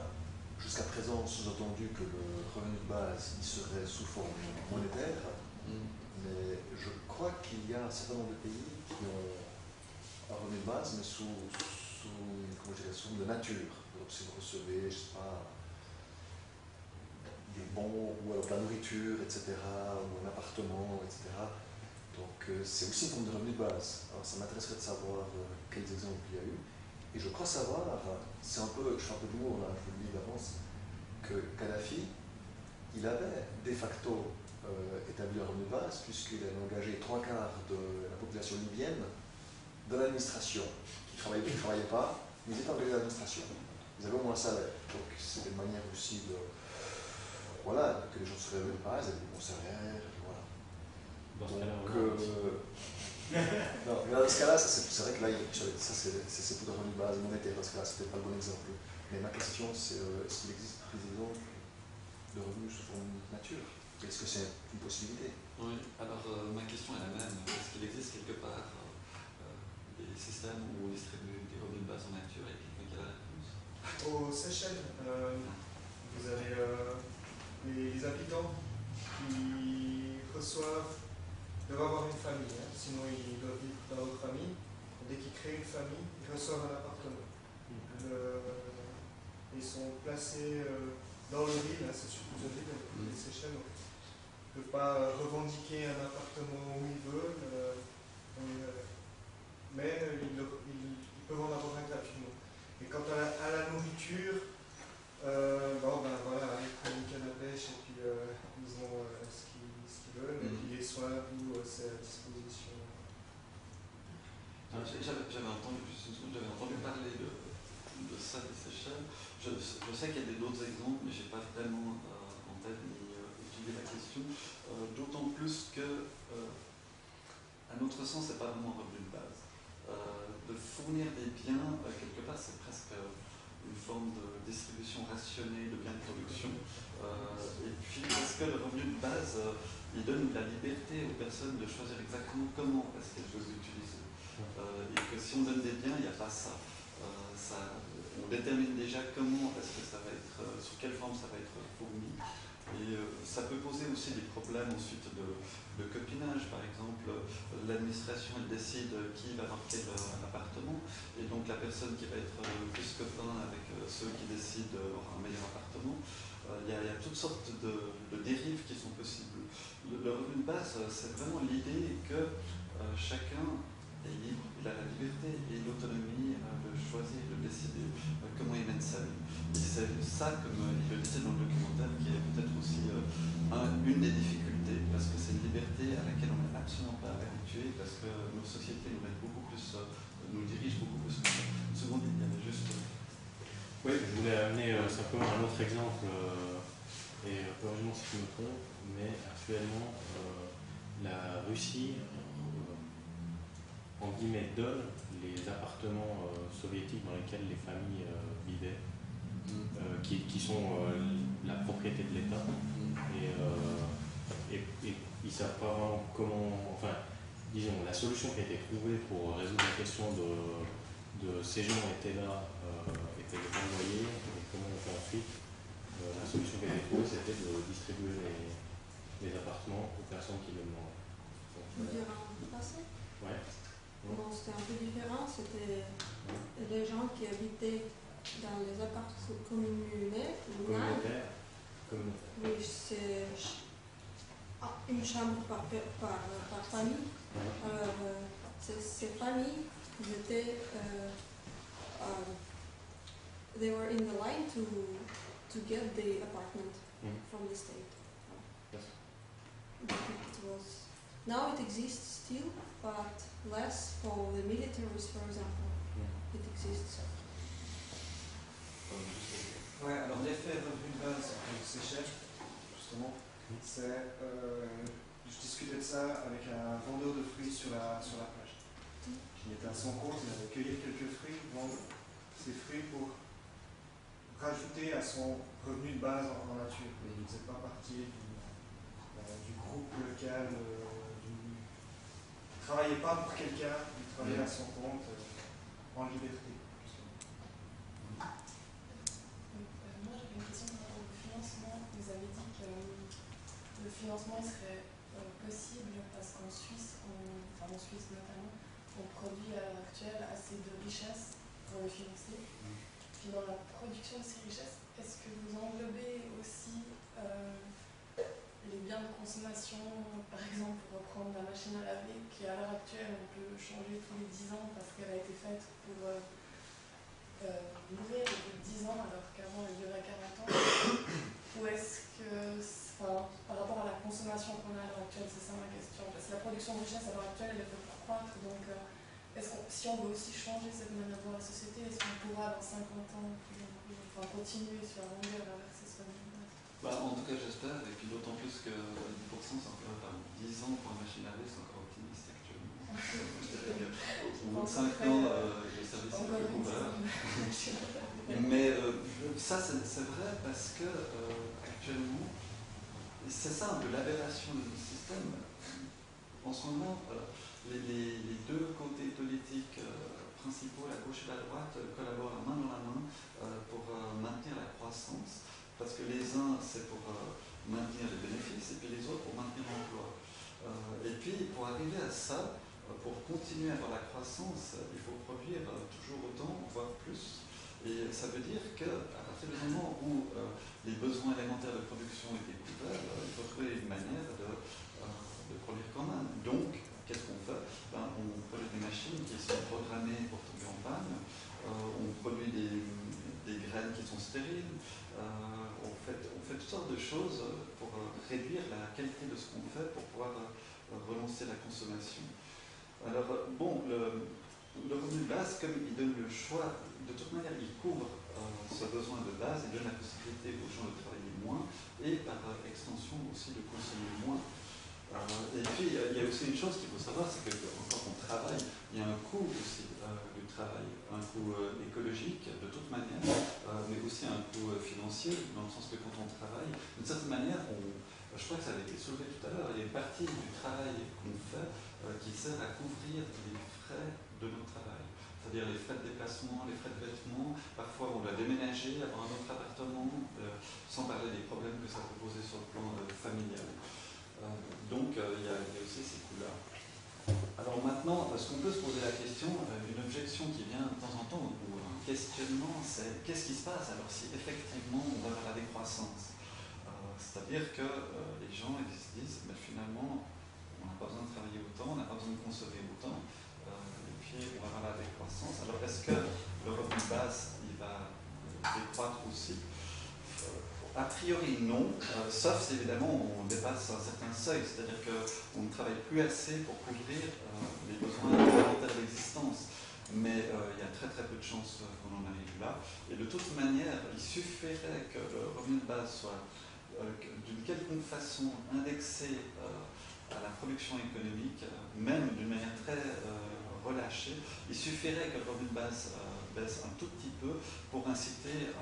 jusqu'à présent sous-entendu que le revenu de base il serait sous forme monétaire, mais je crois qu'il y a un certain nombre de pays qui ont un revenu de base, mais sous forme de nature. Donc si vous recevez, je sais pas, des bons, ou alors de la nourriture, etc., ou un appartement, etc. Donc c'est aussi une forme de revenu de base. Alors ça m'intéresserait de savoir quels exemples il y a eu. Et je crois savoir, je fais un peu d'humour là, je vous le dis d'avance, que Kadhafi, il avait de facto établi un revenu de base, puisqu'il avait engagé 3/4 de la population libyenne dans l'administration, qui ne travaillait pas, mais ils étaient engagés dans l'administration. Ils avaient au moins un salaire. Donc c'était une manière aussi de. Voilà, que les gens se revenu de base, ils avaient des bons salaires, et voilà. Dans ce Donc, cas-là, non, mais dans ce cas-là, c'est vrai que là, ça c'est pour le revenu de base monétaire, dans ce cas-là, c'était pas le bon exemple. Mais ma question, c'est est-ce qu'il existe des exemples de revenus sous forme de nature? Est-ce que c'est une possibilité? Oui, alors ma question est la même. Est-ce qu'il existe quelque part des systèmes où on distribue des revenus de base en nature et quelqu'un qui a la réponse? Aux Seychelles, vous avez les habitants qui doivent avoir une famille, hein, sinon ils doivent vivre dans leur famille. Dès qu'ils créent une famille, ils reçoivent un appartement. Ils sont placés dans le ville, hein, c'est surtout une ville, les Seychelles, donc ils ne peuvent pas revendiquer un appartement où ils veulent, mais ils peuvent en avoir un gratuitement. Et quant à la nourriture, voilà, ils prennent une canne à pêche et puis ils ont ce qu'ils veulent, et puis les soins, tout, c'est à disposition. J'avais entendu parler de ça des Seychelles. Je sais qu'il y a d'autres exemples, mais je n'ai pas vraiment en tête ni étudié la question. D'autant plus que, à notre sens, ce n'est pas vraiment un revenu de base. De fournir des biens, quelque part, c'est presque une forme de distribution rationnée de biens de production. Et puis, parce que le revenu de base, il donne la liberté aux personnes de choisir exactement comment est-ce qu'elles veulent l'utiliser. Et que si on donne des biens, il n'y a pas ça. On détermine déjà comment est-ce que ça va être, sous quelle forme ça va être fourni. Et ça peut poser aussi des problèmes ensuite de copinage. Par exemple, l'administration elle décide qui va avoir quel appartement, et donc la personne qui va être plus copain avec ceux qui décident d'avoir un meilleur appartement. Il y a toutes sortes de dérives qui sont possibles. Le revenu de base, c'est vraiment l'idée que chacun est libre, il a la liberté et l'autonomie de choisir, de décider comment il mène sa vie. Et c'est ça, comme il le disait dans le documentaire, qui est peut-être aussi une des difficultés, parce que c'est une liberté à laquelle on n'est absolument pas habitué, parce que nos sociétés nous mettent beaucoup plus, nous dirigent beaucoup plus. Une seconde, il y avait juste. Oui, je voulais amener simplement un autre exemple, et corrige-moi si je me trompe, mais actuellement, la Russie, en guillemets, donne les appartements soviétiques dans lesquels les familles vivaient, qui sont la propriété de l'État, et ils ne savent pas vraiment comment, enfin, disons, la solution qui a été trouvée pour résoudre la question de ces gens étaient là, étaient les envoyés, et comment on fait ensuite. La solution qui a été trouvée, c'était de distribuer les appartements aux personnes qui le demandaient. Tu veux dire en passé? Ouais. Bon, c'était un peu différent, c'était les gens qui habitaient dans les appartements communautaires. Oui, c'est une chambre par famille. Alors, ces familles, ils étaient, they were in the line to get the apartment from the state. Yes. It was, now it exists still, but less for the militaries, for example. It exists. Ouais, alors l'effet revenu de base aux Seychelles, justement, c'est. Je discutais de ça avec un vendeur de fruits sur la plage, qui était à son compte, il allait cueillir quelques fruits, vendre ses fruits pour rajouter à son revenu de base en nature. Mais il ne faisait pas partie du groupe local, il ne travaillait pas pour quelqu'un, il travaillait à son compte, en liberté. Moi j'avais une question par rapport au financement. Vous avez dit que le financement serait possible parce qu'en Suisse, en Suisse notamment, on produit à l'heure actuelle assez de richesses pour le financer. Puis dans la production de ces richesses, est-ce que vous englobez aussi les biens de consommation, par exemple pour reprendre la machine à laver, qui à l'heure actuelle on peut changer tous les 10 ans parce qu'elle a été faite pour mourir au bout de 10 ans alors qu'avant elle durait 40 ans? Ou est-ce que, par rapport à la consommation qu'on a à l'heure actuelle, c'est ça ma question? Parce que la production de richesse à l'heure actuelle elle peut croître, donc si on veut aussi changer cette manière de voir la société, est-ce qu'on pourra dans 50 ans continuer sur la longueur à verser ce revenu? En tout cas, j'espère, et puis d'autant plus que 10%, c'est encore 10 ans pour une machine à laver, c'est encore optimiste actuellement. Au bout de 5 ans, le service est plus couvert. Mais ça, c'est vrai parce que actuellement, c'est ça un peu l'aberration de notre système. En ce moment, les deux côtés politiques principaux, la gauche et la droite, collaborent main dans la main pour maintenir la croissance. Parce que les uns, c'est pour maintenir les bénéfices, et puis les autres pour maintenir l'emploi. Et puis, pour arriver à ça, pour continuer à avoir la croissance, il faut produire toujours autant, voire plus. Et ça veut dire qu'à partir du moment où les besoins élémentaires de production étaient couverts, il faut trouver une manière de produire quand même. Donc, qu'est-ce qu'on fait? On produit des machines qui sont programmées pour tomber en panne, on produit des graines qui sont stériles, on fait toutes sortes de choses pour réduire la qualité de ce qu'on fait, pour pouvoir relancer la consommation. Alors, bon, le revenu de base, comme il donne le choix, de toute manière, il couvre ce besoin de base, il donne la possibilité aux gens de travailler moins et par extension aussi de consommer moins. Et puis, il y a aussi une chose qu'il faut savoir, c'est que quand on travaille, il y a un coût aussi du travail, un coût écologique de toute manière, mais aussi un coût financier, dans le sens que quand on travaille, d'une certaine manière, je crois que ça avait été soulevé tout à l'heure, il y a une partie du travail qu'on fait qui sert à couvrir les frais de notre travail. C'est-à-dire les frais de déplacement, les frais de vêtements, parfois on doit déménager, avoir un autre appartement, sans parler des problèmes que ça peut poser sur le plan familial. Donc il y a aussi ces coûts-là. Alors maintenant, ce qu'on peut se poser la question, une objection qui vient de temps en temps, ou un questionnement, c'est qu'est-ce qui se passe alors si effectivement on va vers la décroissance? C'est-à-dire que les gens ils se disent, mais finalement, on n'a pas besoin de travailler autant, on n'a pas besoin de consommer autant, et puis on va vers la décroissance. Alors est-ce que le revenu de base, il va décroître aussi? A priori non, sauf si évidemment on dépasse un certain seuil, c'est-à-dire qu'on ne travaille plus assez pour couvrir les besoins élémentaires d'existence. Mais il y a très très peu de chances qu'on en arrive là. Et de toute manière, il suffirait que le revenu de base soit d'une quelconque façon indexé à la production économique, même d'une manière très relâchée. Il suffirait que le revenu de base baisse un tout petit peu pour inciter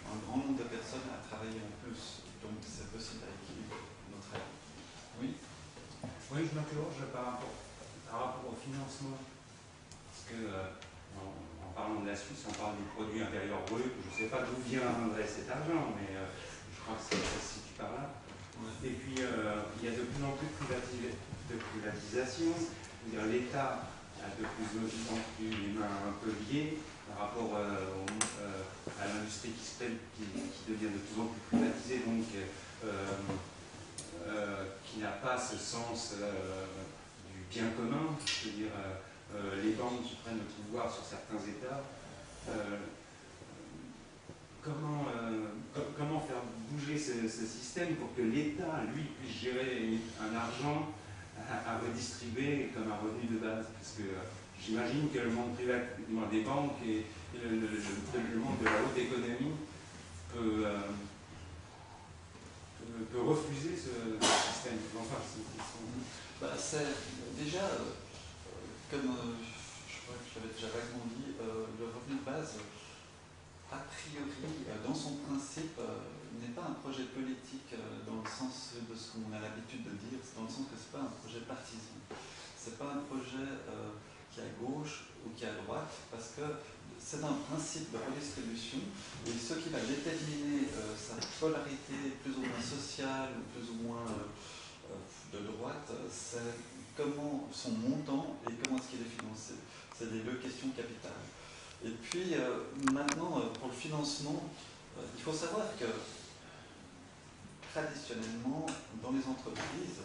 un grand nombre de personnes à travailler en plus. Donc c'est possible à équilibrer notre avis. Oui? Oui, je m'interroge par rapport au financement. Parce que en parlant de la Suisse, on parle du produit intérieur brut. Je ne sais pas d'où viendrait cet argent, mais je crois que ça se situe par là. Et puis il y a de plus en plus de privatisation. L'État a de plus en plus les mains un peu liées par rapport à l'industrie qui devient de plus en plus privatisée, donc qui n'a pas ce sens du bien commun, c'est-à-dire les banques qui prennent le pouvoir sur certains États. Comment faire bouger ce système pour que l'État, lui, puisse gérer un argent à redistribuer comme un revenu de base. Parce que j'imagine que le monde privé, des banques et le monde de la haute économie peut refuser ce système. Enfin, c'est déjà, comme je crois que je l'avais déjà vaguement dit, le revenu de base, a priori, dans son principe, n'est pas un projet politique dans le sens de ce qu'on a l'habitude de dire, c'est dans le sens que ce n'est pas un projet partisan. Ce n'est pas un projet qui est à gauche ou qui est à droite, parce que c'est un principe de redistribution, et ce qui va déterminer sa polarité plus ou moins sociale ou plus ou moins de droite, c'est comment son montant et comment est-ce qu'il est financé. C'est les deux questions capitales. Et puis maintenant, pour le financement, il faut savoir que traditionnellement, dans les entreprises,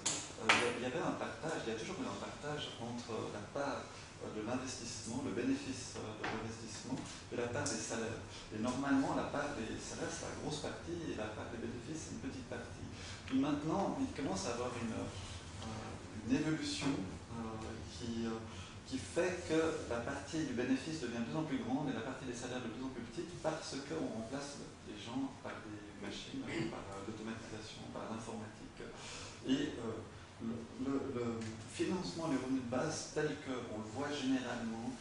il y avait un partage, il y a toujours eu un partage entre la part de l'investissement, le bénéfice de l'investissement, et la part des salaires. Et normalement, la part des salaires, c'est la grosse partie, et la part des bénéfices, c'est une petite partie. Puis maintenant, il commence à avoir une évolution qui fait que la partie du bénéfice devient de plus en plus grande et la partie des salaires de plus en plus petite, parce qu'on remplace les gens par des machines, par l'automatisation, par l'informatique. Et le financement du revenu de base, tel qu'on le voit généralement,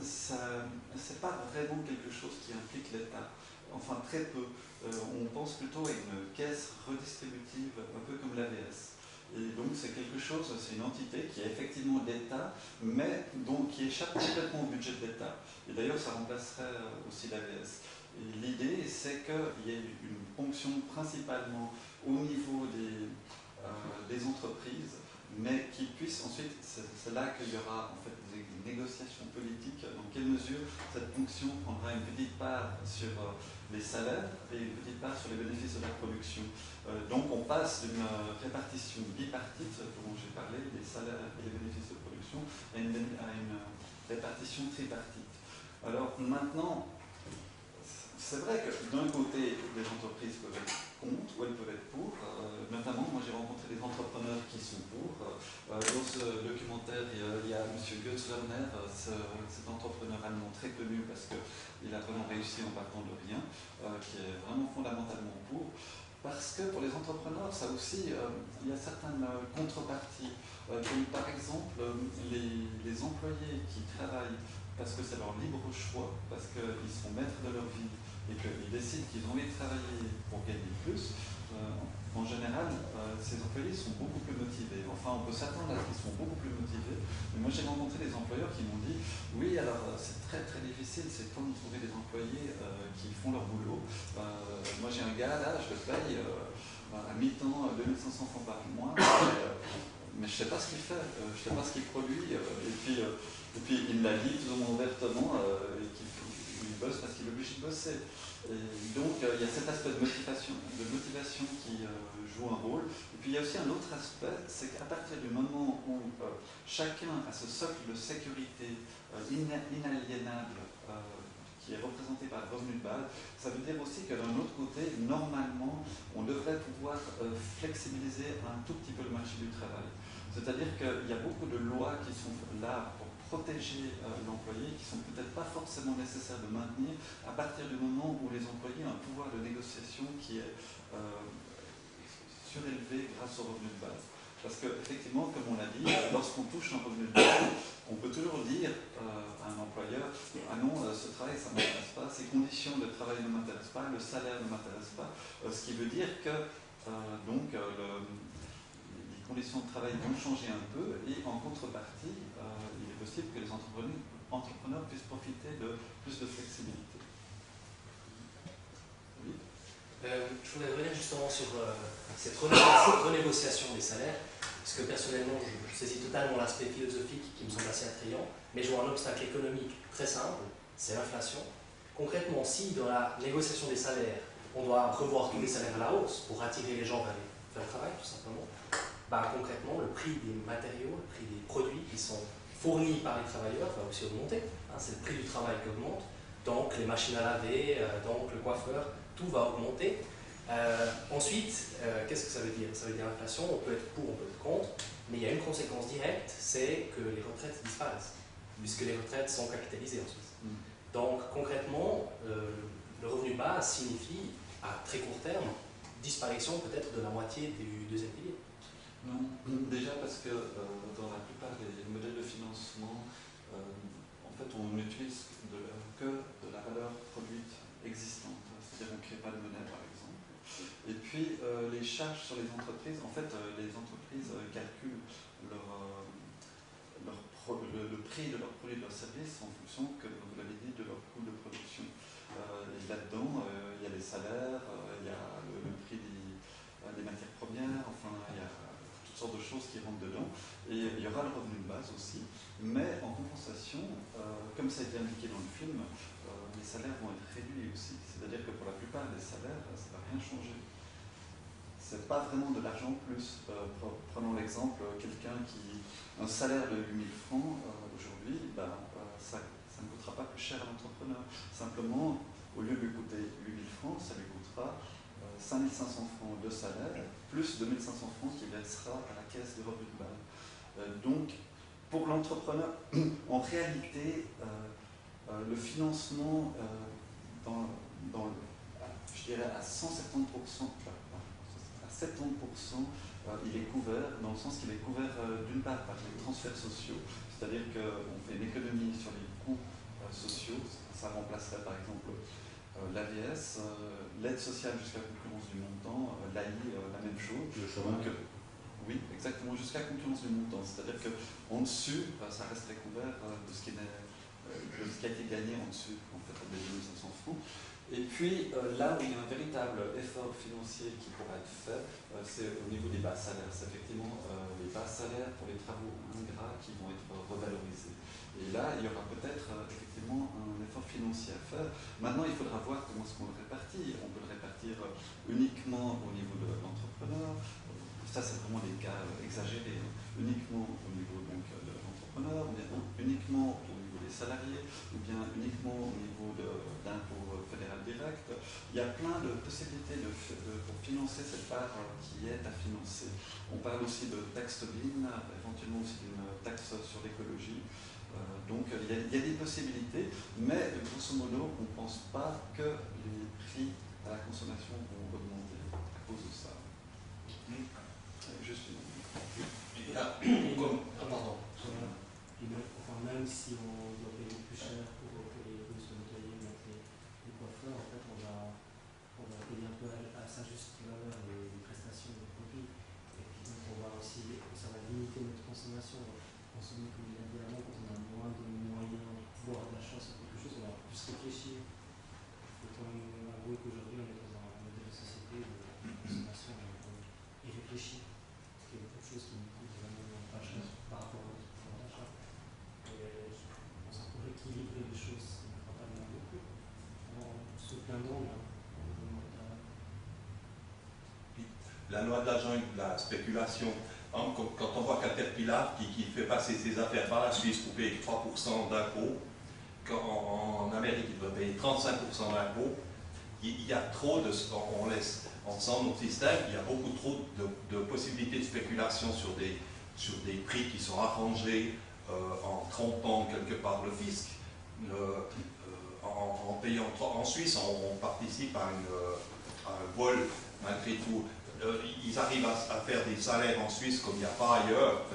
c'est pas vraiment quelque chose qui implique l'État. Enfin, très peu. On pense plutôt à une caisse redistributive, un peu comme l'AVS. Et donc c'est quelque chose, c'est une entité qui est effectivement d'État, mais donc, qui échappe complètement au budget de l'État. Et d'ailleurs, ça remplacerait aussi l'AVS. Et l'idée, c'est qu'il y ait une fonction principalement au niveau des entreprises, mais qui puisse ensuite, c'est là qu'il y aura en fait des négociations politiques, dans quelle mesure cette fonction prendra une petite part sur les salaires et une petite part sur les bénéfices de la production. Donc on passe d'une répartition bipartite, dont j'ai parlé, des salaires et les bénéfices de production, à une répartition tripartite. Alors maintenant, c'est vrai que d'un côté, les entreprises peuvent être contre ou elles peuvent être pour. Notamment, moi j'ai rencontré des entrepreneurs qui sont pour. Dans ce documentaire, il y a M. Götz Werner, cet entrepreneur allemand très connu parce qu'il a vraiment réussi en partant de rien, qui est vraiment fondamentalement pour. Parce que pour les entrepreneurs, ça aussi, il y a certaines contreparties. Comme par exemple, les employés qui travaillent parce que c'est leur libre choix, parce qu'ils sont maîtres de leur vie et qu'ils décident qu'ils ont envie de travailler pour gagner plus, en général, ces employés sont beaucoup plus motivés. Enfin, on peut s'attendre à ce qu'ils soient beaucoup plus motivés. Mais moi, j'ai rencontré des employeurs qui m'ont dit « Oui, alors c'est très très difficile, c'est comme trouver des employés qui font leur boulot. Moi, j'ai un gars là, je le paye à mi-temps 2500 francs par mois, mais je ne sais pas ce qu'il fait, je ne sais pas ce qu'il produit. Et puis il me l'a dit plus ou moins ouvertement, il bosse parce qu'il est obligé de bosser. Et donc il y a cet aspect de motivation qui joue un rôle. Et puis il y a aussi un autre aspect, c'est qu'à partir du moment où chacun a ce socle de sécurité inaliénable qui est représenté par le revenu de base, ça veut dire aussi que d'un autre côté, normalement, on devrait pouvoir flexibiliser un tout petit peu le marché du travail. C'est-à-dire qu'il y a beaucoup de lois qui sont là pour protéger l'employé, qui ne sont peut-être pas forcément nécessaires de maintenir à partir du moment où les employés ont un pouvoir de négociation qui est surélevé grâce au revenu de base. Parce qu'effectivement, comme on l'a dit, lorsqu'on touche un revenu de base, on peut toujours dire à un employeur « Ah non, ce travail, ça ne m'intéresse pas, ces conditions de travail ne m'intéressent pas, le salaire ne m'intéresse pas ». Ce qui veut dire que les conditions de travail vont changer un peu et en contrepartie, il est possible que les entrepreneurs puissent profiter de plus de flexibilité. Oui. Je voudrais revenir justement sur cette renégociation des salaires, parce que personnellement, je saisis totalement l'aspect philosophique qui me semble assez attrayant, mais je vois un obstacle économique très simple, c'est l'inflation. Concrètement, si dans la négociation des salaires, on doit revoir tous les salaires à la hausse pour attirer les gens vers le travail, tout simplement, concrètement, le prix des matériaux, le prix des produits qui sont fournis par les travailleurs va aussi augmenter. C'est le prix du travail qui augmente, donc les machines à laver, donc le coiffeur, tout va augmenter. Ensuite, qu'est-ce que ça veut dire? Ça veut dire l'inflation, on peut être pour, on peut être contre. Mais il y a une conséquence directe, c'est que les retraites disparaissent, puisque les retraites sont capitalisées en Suisse. Donc concrètement, le revenu de base signifie à très court terme disparition peut-être de la moitié du deuxième pilier. Non, déjà parce que dans la plupart des modèles de financement, en fait on n'utilise que de la valeur produite existante, c'est-à-dire on ne crée pas de monnaie par exemple. Et puis les charges sur les entreprises, en fait les entreprises calculent le prix de leurs produits et de leurs services en fonction, comme vous l'avez dit, de leur coût de production. Et là-dedans, il y a les salaires, il y a le prix des matières premières, enfin il y a toutes sortes de choses qui rentrent dedans. Et il y aura le revenu de base aussi, mais en compensation, comme ça a été indiqué dans le film, les salaires vont être réduits aussi. C'est-à-dire que pour la plupart des salaires, ça ne va rien changer. C'est pas vraiment de l'argent plus. Prenons l'exemple, un salaire de 8 000 francs aujourd'hui, ça ne coûtera pas plus cher à l'entrepreneur. Simplement, au lieu de lui coûter 8 000 francs, ça lui coûtera 5 500 francs de salaire, plus 2 500 francs qu'il versera à la caisse de revenu de base. Donc, pour l'entrepreneur, en réalité, le financement, je dirais à 170%, à 70%, il est couvert, dans le sens qu'il est couvert d'une part par les transferts sociaux, c'est-à-dire qu'on fait une économie sur les coûts sociaux, ça remplacerait par exemple l'AVS, l'aide sociale jusqu'à concurrence du montant, l'AI, la même chose. Le chômage. Oui, exactement, jusqu'à concurrence du montant, c'est-à-dire qu'en dessus, ça resterait couvert de ce qui a été gagné en dessus, en fait, des 2500 francs. Et puis, là où il y a un véritable effort financier qui pourra être fait, c'est au niveau des bas salaires. C'est effectivement les bas salaires pour les travaux ingrats qui vont être revalorisés. Et là, il y aura peut-être effectivement un effort financier à faire. Maintenant, il faudra voir comment est-ce qu'on le répartit. On peut le répartir uniquement au niveau de l'entrepreneur. Ça, c'est vraiment des cas exagérés. Uniquement au niveau donc, de l'entrepreneur, ou bien uniquement au niveau des salariés, ou bien uniquement au niveau d'impôt fédéral direct. Il y a plein de possibilités pour financer cette part qui est à financer. On parle aussi de taxe Tobin, éventuellement aussi d'une taxe sur l'écologie. Donc il y a des possibilités, mais grosso modo, on ne pense pas que les prix à la consommation vont augmenter à cause de ça. Juste une... Pardon. Enfin, même si on doit payer plus cher pour que les Russes soient nettoyés avec les coiffeurs, en fait, on va payer un peu à sa juste valeur les prestations des produits. Et puis donc, ça va limiter notre consommation. On va consommer, comme il a dit avant, quand on a moins de moyens de pouvoir d'achat sur quelque chose, on va plus réfléchir. Il faut quand même avouer qu'aujourd'hui, on est dans un modèle de société de consommation irréfléchie. Parce qu'il y a beaucoup de choses qui nous coûtent vraiment pas cher par rapport à notre pouvoir d'achat. On s'en pourrait équilibrer les choses, ça ne fera pas bien beaucoup. En se plaindant, la loi de l'argent et de la spéculation, quand on voit Caterpillar qui fait passer ses affaires par la Suisse pour payer 3% d'impôts, en Amérique il doit payer 35% d'impôts, il y a trop de... On sent notre système, il y a beaucoup trop de possibilités de spéculation sur des prix qui sont arrangés en trompant quelque part le fisc. En payant en Suisse, on participe à un vol malgré tout. Ils arrivent à faire des salaires en Suisse comme il n'y a pas ailleurs,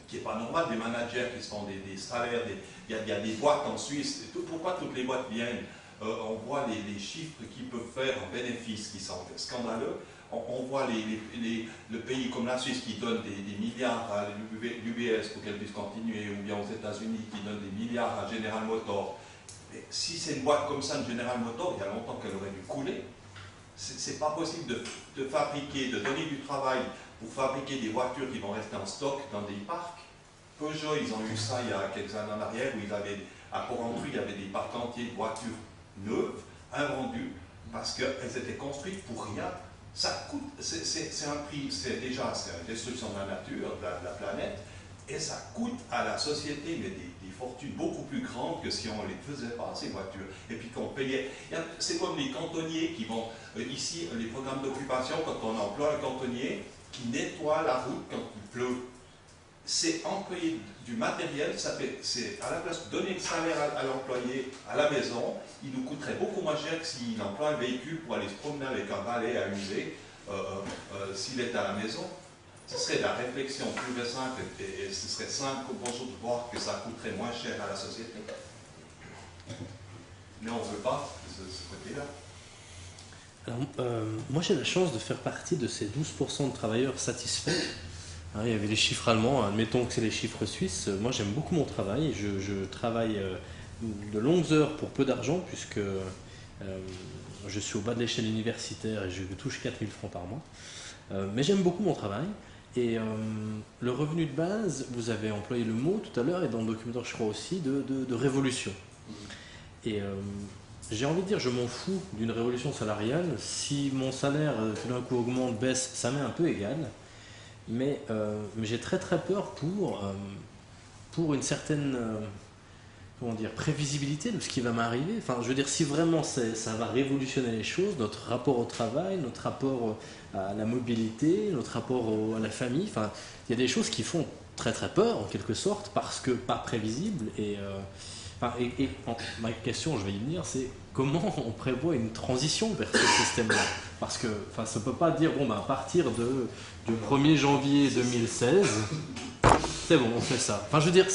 qui n'est pas normal, des managers qui se font des salaires, il y a des boîtes en Suisse. Pourquoi toutes les boîtes viennent? On voit les chiffres qu'ils peuvent faire en bénéfices qui sont scandaleux. On voit le pays comme la Suisse qui donne des milliards à l'UBS pour qu'elle puisse continuer, ou bien aux États-Unis qui donne des milliards à General Motors. Mais si c'est une boîte comme ça, une General Motors, il y a longtemps qu'elle aurait dû couler. C'est pas possible de fabriquer, de donner du travail pour fabriquer des voitures qui vont rester en stock dans des parcs. Peugeot, ils ont eu ça il y a quelques années en arrière, où ils avaient, à Porrentruy, il y avait des parcs entiers de voitures neuves, invendues, parce qu'elles étaient construites pour rien. Ça coûte, c'est un prix, c'est une destruction de la nature, de la planète, et ça coûte à la société mais des fortunes beaucoup plus grandes que si on ne les faisait pas, ces voitures. Et puis qu'on payait. C'est comme les cantonniers qui vont, ici, les programmes d'occupation, quand on emploie un cantonnier, qui nettoie la route quand il pleut. C'est employer du matériel, c'est à la place de donner le salaire à l'employé à la maison, il nous coûterait beaucoup moins cher que s'il emploie un véhicule pour aller se promener avec un balai à user s'il est à la maison. Ce serait la réflexion plus simple et ce serait simple pour nous de voir que ça coûterait moins cher à la société. Mais on ne veut pas ce côté-là. Alors, moi j'ai la chance de faire partie de ces 12% de travailleurs satisfaits. Hein, il y avait les chiffres allemands, admettons que c'est les chiffres suisses. Moi j'aime beaucoup mon travail, je travaille de longues heures pour peu d'argent puisque je suis au bas de l'échelle universitaire et je touche 4 000 francs par mois. Mais j'aime beaucoup mon travail. Et le revenu de base, vous avez employé le mot tout à l'heure et dans le documentaire je crois aussi, de révolution. Et j'ai envie de dire, je m'en fous d'une révolution salariale. Si mon salaire tout d'un coup augmente, baisse, ça m'est un peu égal. Mais j'ai très très peur pour une certaine comment dire, prévisibilité de ce qui va m'arriver. Enfin, je veux dire, si vraiment ça va révolutionner les choses, notre rapport au travail, notre rapport à la mobilité, notre rapport à la famille, enfin, il y a des choses qui font très très peur en quelque sorte parce que pas prévisibles. Et ma question, je vais y venir, c'est comment on prévoit une transition vers ce système-là? Parce que ça ne peut pas dire, bon, à partir du 1er janvier 2016, c'est bon, on fait ça. Enfin, je veux dire,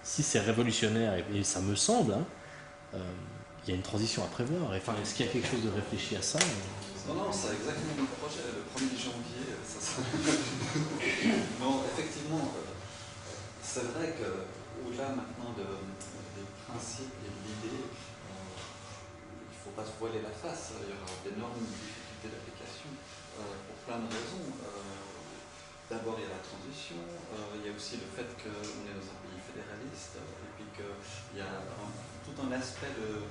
si c'est révolutionnaire, et ça me semble, il y a une transition à prévoir. Enfin, est-ce qu'il y a quelque chose de réfléchi à ça? Non, c'est exactement le projet, le 1er janvier. Non, effectivement, c'est vrai qu'au-delà maintenant des principes et de l'idée, il ne faut pas se voiler la face. Il y aura d'énormes difficultés d'application pour plein de raisons. D'abord, il y a la transition, il y a aussi le fait qu'on est dans un pays fédéraliste, et puis qu'il y a tout un aspect de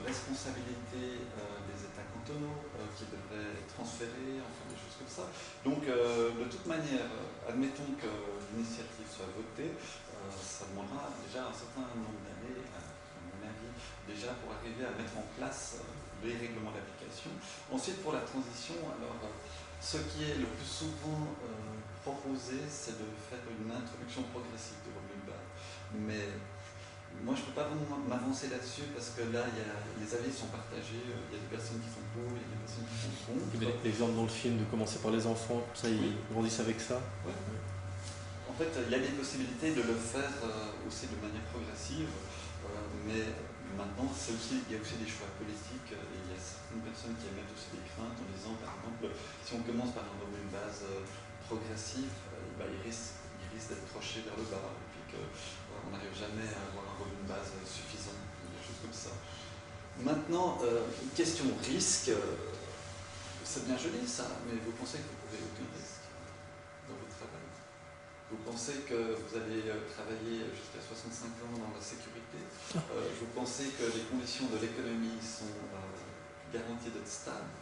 responsabilité des États cantonaux qui devraient être transférés, enfin des choses comme ça. Donc, de toute manière, admettons que l'initiative soit votée, ça demandera déjà un certain nombre d'années, à mon avis, déjà pour arriver à mettre en place les règlements d'application. Ensuite, pour la transition, alors, ce qui est le plus souvent proposé, c'est de faire une introduction progressive du revenu de base. Mais moi, je ne peux pas vraiment m'avancer là-dessus parce que là, les avis sont partagés. Il y a des personnes qui sont pour, il y a des personnes qui sont contre. L'exemple dans le film de commencer par les enfants, ça, ils grandissent avec ça. Ouais. En fait, il y a des possibilités de le faire aussi de manière progressive, mais maintenant, il y a aussi des choix politiques et il y a certaines personnes qui émettent aussi des craintes en disant, par exemple, si on commence par un revenu de base progressif, il risque d'être proché vers le bas et puis qu'on n'arrive jamais à avoir un revenu de base suffisant, des choses comme ça. Maintenant, question risque, c'est bien joli ça, mais vous pensez que vous n'avez aucun risque dans votre travail? Vous pensez que vous allez travailler jusqu'à 65 ans dans la sécurité? Vous pensez que les conditions de l'économie sont garanties d'être stables?